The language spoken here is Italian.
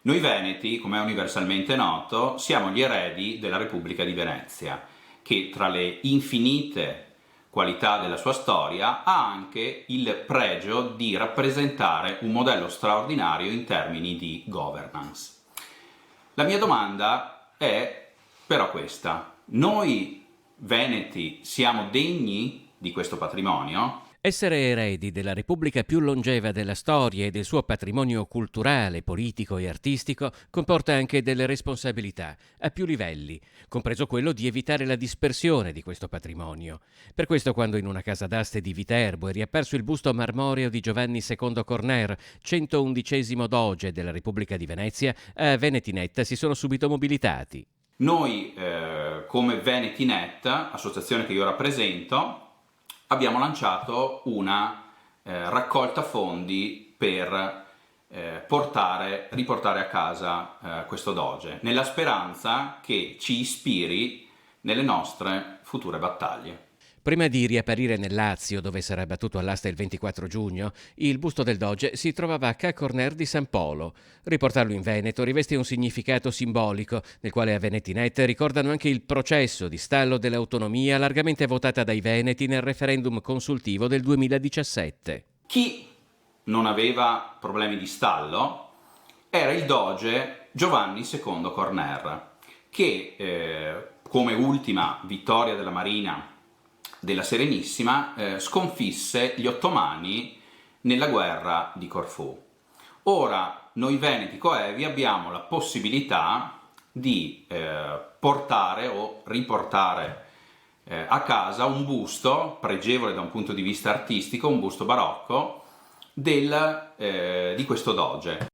Noi veneti, come è universalmente noto, siamo gli eredi della Repubblica di Venezia, che tra le infinite qualità della sua storia ha anche il pregio di rappresentare un modello straordinario in termini di governance. La mia domanda è però questa: noi veneti siamo degni di questo patrimonio? Essere eredi della Repubblica più longeva della storia e del suo patrimonio culturale, politico e artistico comporta anche delle responsabilità, a più livelli, compreso quello di evitare la dispersione di questo patrimonio. Per questo, quando in una casa d'aste di Viterbo è riapparso il busto marmoreo di Giovanni II Corner, 111° doge della Repubblica di Venezia, a Venetinetta si sono subito mobilitati. Noi, come Venetinet, associazione che io rappresento, abbiamo lanciato una raccolta fondi per riportare a casa questo doge, nella speranza che ci ispiri nelle nostre future battaglie. Prima di riapparire nel Lazio, dove sarà battuto all'asta il 24 giugno, il busto del Doge si trovava a Ca' Corner di San Polo. Riportarlo in Veneto riveste un significato simbolico, nel quale a Venetinet ricordano anche il processo di stallo dell'autonomia largamente votata dai veneti nel referendum consultivo del 2017. Chi non aveva problemi di stallo era il doge Giovanni II Corner, che come ultima vittoria della Marina della Serenissima sconfisse gli ottomani nella guerra di Corfù. Ora noi veneti coevi abbiamo la possibilità di portare o riportare a casa un busto pregevole da un punto di vista artistico, un busto barocco di questo doge.